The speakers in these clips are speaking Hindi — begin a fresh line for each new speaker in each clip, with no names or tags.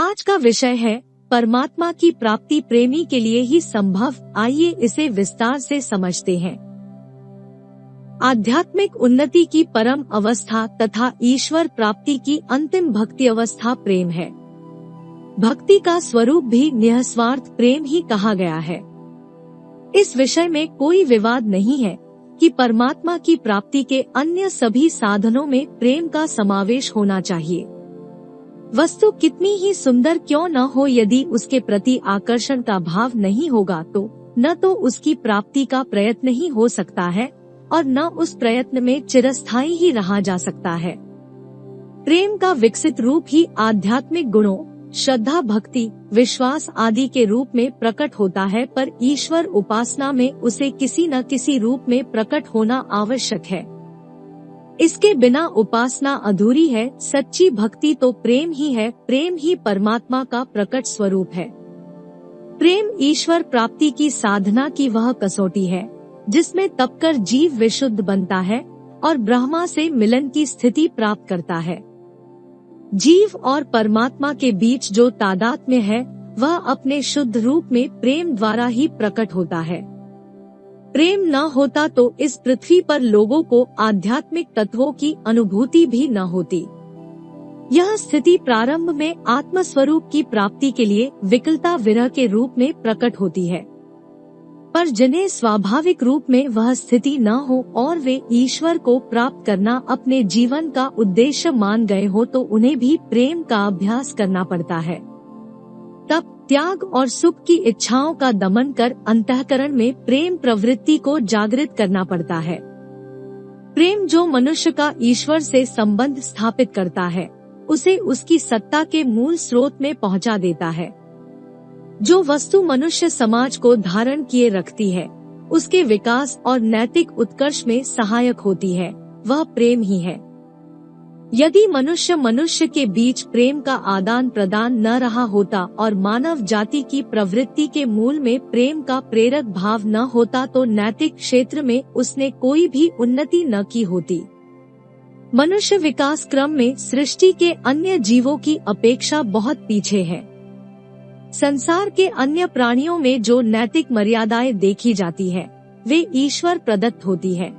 आज का विषय है परमात्मा की प्राप्ति प्रेमी के लिए ही संभव। आइए इसे विस्तार से समझते हैं। आध्यात्मिक उन्नति की परम अवस्था तथा ईश्वर प्राप्ति की अंतिम भक्ति अवस्था प्रेम है। भक्ति का स्वरूप भी निःस्वार्थ प्रेम ही कहा गया है। इस विषय में कोई विवाद नहीं है कि परमात्मा की प्राप्ति के अन्य सभी साधनों में प्रेम का समावेश होना चाहिए। वस्तु कितनी ही सुंदर क्यों न हो, यदि उसके प्रति आकर्षण का भाव नहीं होगा तो न तो उसकी प्राप्ति का प्रयत्न ही हो सकता है और न उस प्रयत्न में चिरस्थायी ही रहा जा सकता है। प्रेम का विकसित रूप ही आध्यात्मिक गुणों, श्रद्धा, भक्ति, विश्वास आदि के रूप में प्रकट होता है, पर ईश्वर उपासना में उसे किसी न किसी रूप में प्रकट होना आवश्यक है। इसके बिना उपासना अधूरी है। सच्ची भक्ति तो प्रेम ही है। प्रेम ही परमात्मा का प्रकट स्वरूप है। प्रेम ईश्वर प्राप्ति की साधना की वह कसौटी है जिसमें तपकर जीव विशुद्ध बनता है और ब्रह्मा से मिलन की स्थिति प्राप्त करता है। जीव और परमात्मा के बीच जो तादात्म्य है वह अपने शुद्ध रूप में प्रेम द्वारा ही प्रकट होता है। प्रेम न होता तो इस पृथ्वी पर लोगों को आध्यात्मिक तत्वों की अनुभूति भी न होती। यह स्थिति प्रारंभ में आत्मस्वरूप की प्राप्ति के लिए विकलता विरह के रूप में प्रकट होती है, पर जिन्हें स्वाभाविक रूप में वह स्थिति न हो और वे ईश्वर को प्राप्त करना अपने जीवन का उद्देश्य मान गए हो तो उन्हें भी प्रेम का अभ्यास करना पड़ता है। तब त्याग और सुख की इच्छाओं का दमन कर अंतःकरण में प्रेम प्रवृत्ति को जागृत करना पड़ता है। प्रेम जो मनुष्य का ईश्वर से संबंध स्थापित करता है, उसे उसकी सत्ता के मूल स्रोत में पहुंचा देता है। जो वस्तु मनुष्य समाज को धारण किए रखती है, उसके विकास और नैतिक उत्कर्ष में सहायक होती है, वह प्रेम ही है। यदि मनुष्य के बीच प्रेम का आदान प्रदान न रहा होता और मानव जाति की प्रवृत्ति के मूल में प्रेम का प्रेरक भाव न होता तो नैतिक क्षेत्र में उसने कोई भी उन्नति न की होती। मनुष्य विकास क्रम में सृष्टि के अन्य जीवों की अपेक्षा बहुत पीछे है। संसार के अन्य प्राणियों में जो नैतिक मर्यादाएं देखी जाती है, वे ईश्वर प्रदत्त होती है।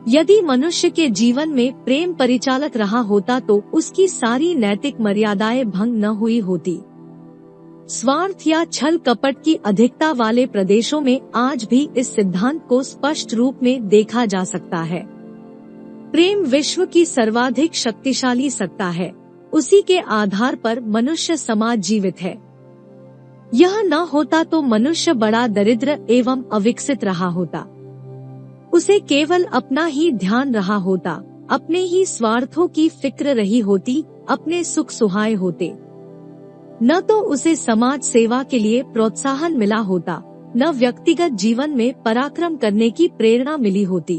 यदि मनुष्य के जीवन में प्रेम परिचालक रहा होता तो उसकी सारी नैतिक मर्यादाएं भंग न हुई होती। स्वार्थ या छल कपट की अधिकता वाले प्रदेशों में आज भी इस सिद्धांत को स्पष्ट रूप में देखा जा सकता है। प्रेम विश्व की सर्वाधिक शक्तिशाली सत्ता है। उसी के आधार पर मनुष्य समाज जीवित है। यह न होता तो मनुष्य बड़ा दरिद्र एवं अविकसित रहा होता। उसे केवल अपना ही ध्यान रहा होता, अपने ही स्वार्थों की फिक्र रही होती, अपने सुख सुहाए होते। न तो उसे समाज सेवा के लिए प्रोत्साहन मिला होता, न व्यक्तिगत जीवन में पराक्रम करने की प्रेरणा मिली होती।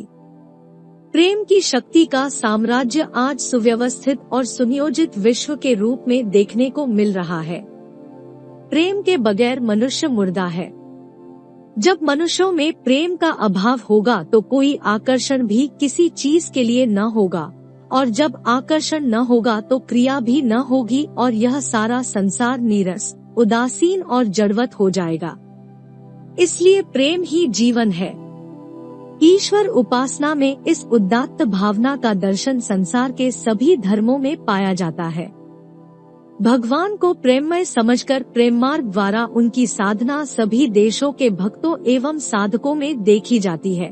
प्रेम की शक्ति का साम्राज्य आज सुव्यवस्थित और सुनियोजित विश्व के रूप में देखने को मिल रहा है। प्रेम के बगैर मनुष्य मुर्दा है। जब मनुष्यों में प्रेम का अभाव होगा तो कोई आकर्षण भी किसी चीज के लिए न होगा, और जब आकर्षण न होगा तो क्रिया भी न होगी और यह सारा संसार नीरस, उदासीन और जड़वत हो जाएगा। इसलिए प्रेम ही जीवन है। ईश्वर उपासना में इस उदात्त भावना का दर्शन संसार के सभी धर्मों में पाया जाता है। भगवान को प्रेममय समझकर प्रेम मार्ग द्वारा उनकी साधना सभी देशों के भक्तों एवं साधकों में देखी जाती है।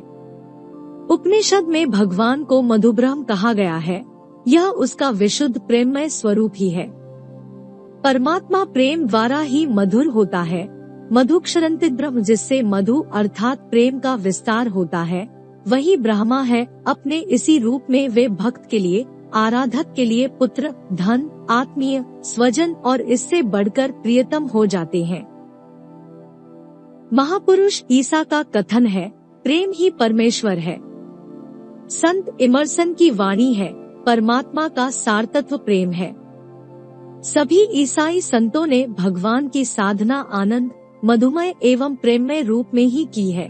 उपनिषद में भगवान को मधुब्रह्म कहा गया है। यह उसका विशुद्ध प्रेममय स्वरूप ही है। परमात्मा प्रेम द्वारा ही मधुर होता है। मधुक्षरन्ति ब्रह्म, जिससे मधु अर्थात प्रेम का विस्तार होता है, वही ब्रह्मा है। अपने इसी रूप में वे भक्त के लिए, आराधक के लिए पुत्र, धन, आत्मीय, स्वजन और इससे बढ़कर प्रियतम हो जाते हैं। महापुरुष ईसा का कथन है, प्रेम ही परमेश्वर है। संत इमर्सन की वाणी है, परमात्मा का सारतत्व प्रेम है। सभी ईसाई संतों ने भगवान की साधना आनंद, मधुमय एवं प्रेममय रूप में ही की है।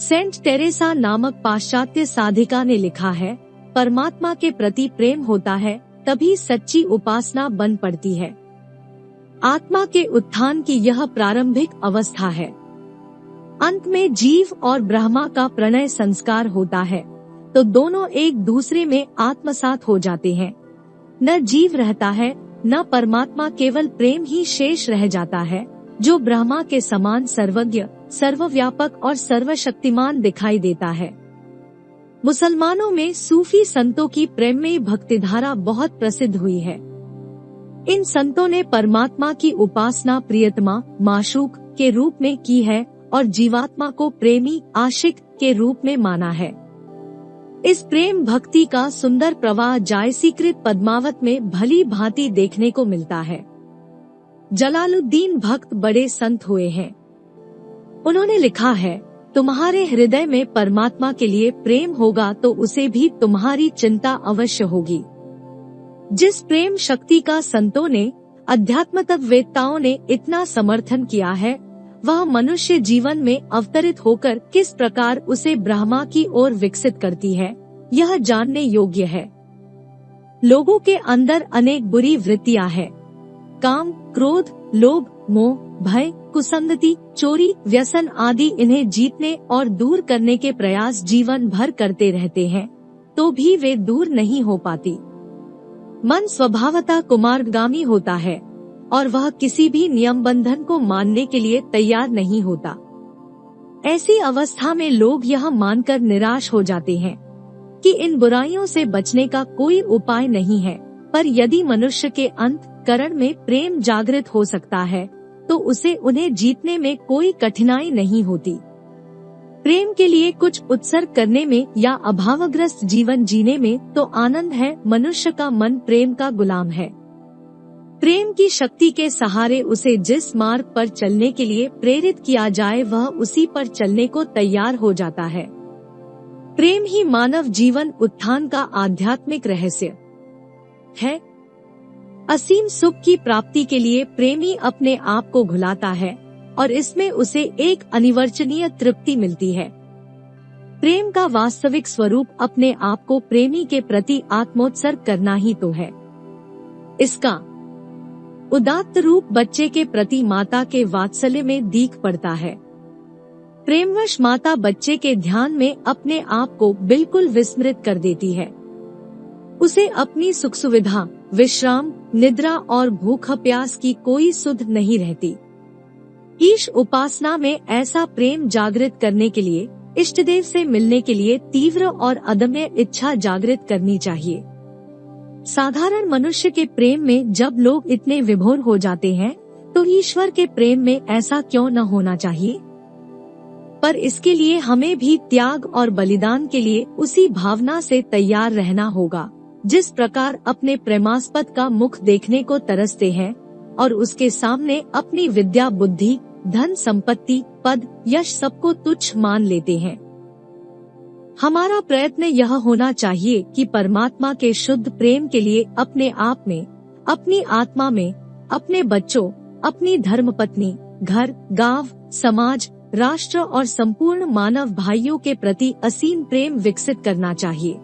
सेंट टेरेसा नामक पाश्चात्य साधिका ने लिखा है, परमात्मा के प्रति प्रेम होता है तभी सच्ची उपासना बन पड़ती है। आत्मा के उत्थान की यह प्रारंभिक अवस्था है। अंत में जीव और ब्रह्मा का प्रणय संस्कार होता है, तो दोनों एक दूसरे में आत्मसात हो जाते हैं। न जीव रहता है, न परमात्मा, केवल प्रेम ही शेष रह जाता है, जो ब्रह्मा के समान सर्वज्ञ, सर्वव्यापक और सर्वशक्तिमान दिखाई देता है। मुसलमानों में सूफी संतों की प्रेममयी भक्तिधारा बहुत प्रसिद्ध हुई है। इन संतों ने परमात्मा की उपासना प्रियतमा, माशूक के रूप में की है और जीवात्मा को प्रेमी, आशिक के रूप में माना है। इस प्रेम भक्ति का सुंदर प्रवाह जायसीकृत पद्मावत में भली भांति देखने को मिलता है। जलालुद्दीन भक्त बड़े संत हुए हैं। उन्होंने लिखा है, तुम्हारे हृदय में परमात्मा के लिए प्रेम होगा तो उसे भी तुम्हारी चिंता अवश्य होगी। जिस प्रेम शक्ति का संतों ने, अध्यात्मतत्ववेत्ताओं ने इतना समर्थन किया है, वह मनुष्य जीवन में अवतरित होकर किस प्रकार उसे ब्रह्मा की ओर विकसित करती है, यह जानने योग्य है। लोगों के अंदर अनेक बुरी वृत्तियां हैं। काम, क्रोध, लोभ, मोह, भय, कुसंगति, चोरी, व्यसन आदि इन्हें जीतने और दूर करने के प्रयास जीवन भर करते रहते हैं, तो भी वे दूर नहीं हो पाती। मन स्वभावतः कुमार्गामी होता है और वह किसी भी नियम बंधन को मानने के लिए तैयार नहीं होता। ऐसी अवस्था में लोग यह मानकर निराश हो जाते हैं कि इन बुराइयों से बचने का कोई उपाय नहीं है, पर यदि मनुष्य के अंतःकरण में प्रेम जागृत हो सकता है तो उसे उन्हें जीतने में कोई कठिनाई नहीं होती। प्रेम के लिए कुछ उत्सर्ग करने में या अभावग्रस्त जीवन जीने में तो आनंद है। मनुष्य का मन प्रेम का गुलाम है। प्रेम की शक्ति के सहारे उसे जिस मार्ग पर चलने के लिए प्रेरित किया जाए वह उसी पर चलने को तैयार हो जाता है। प्रेम ही मानव जीवन उत्थान का आध्यात्मिक रहस्य है। असीम सुख की प्राप्ति के लिए प्रेमी अपने आप को भुलाता है और इसमें उसे एक अनिवर्चनीय तृप्ति मिलती है। प्रेम का वास्तविक स्वरूप अपने आप को प्रेमी के प्रति आत्मोत्सर्ग करना ही तो है। इसका उदात्त रूप बच्चे के प्रति माता के वात्सल्य में दीख पड़ता है। प्रेमवश माता बच्चे के ध्यान में अपने आप को बिल्कुल विस्मृत कर देती है। उसे अपनी सुख सुविधा, विश्राम, निद्रा और भूख प्यास की कोई सुध नहीं रहती। ईश उपासना में ऐसा प्रेम जागृत करने के लिए इष्टदेव से मिलने के लिए तीव्र और अदम्य इच्छा जागृत करनी चाहिए। साधारण मनुष्य के प्रेम में जब लोग इतने विभोर हो जाते हैं तो ईश्वर के प्रेम में ऐसा क्यों न होना चाहिए। पर इसके लिए हमें भी त्याग और बलिदान के लिए उसी भावना से तैयार रहना होगा जिस प्रकार अपने प्रेमास्पद का मुख देखने को तरसते हैं और उसके सामने अपनी विद्या, बुद्धि, धन संपत्ति, पद, यश सबको तुच्छ मान लेते हैं। हमारा प्रयत्न यह होना चाहिए कि परमात्मा के शुद्ध प्रेम के लिए अपने आप में, अपनी आत्मा में, अपने बच्चों, अपनी धर्मपत्नी, घर, गांव, समाज, राष्ट्र और संपूर्ण मानव भाइयों के प्रति असीम प्रेम विकसित करना चाहिए।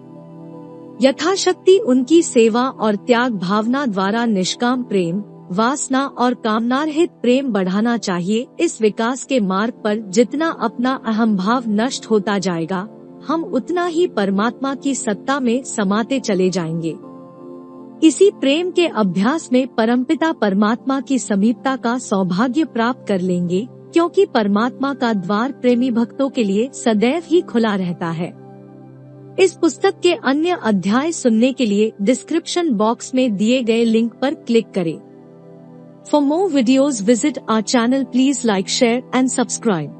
यथाशक्ति उनकी सेवा और त्याग भावना द्वारा निष्काम प्रेम, वासना और कामनारहित प्रेम बढ़ाना चाहिए। इस विकास के मार्ग पर जितना अपना अहम भाव नष्ट होता जाएगा, हम उतना ही परमात्मा की सत्ता में समाते चले जाएंगे। इसी प्रेम के अभ्यास में परमपिता परमात्मा की समीपता का सौभाग्य प्राप्त कर लेंगे, क्योंकि परमात्मा का द्वार प्रेमी भक्तों के लिए सदैव ही खुला रहता है। इस पुस्तक के अन्य अध्याय सुनने के लिए डिस्क्रिप्शन बॉक्स में दिए गए लिंक पर क्लिक करें। For more videos visit our channel. Please like, share and subscribe.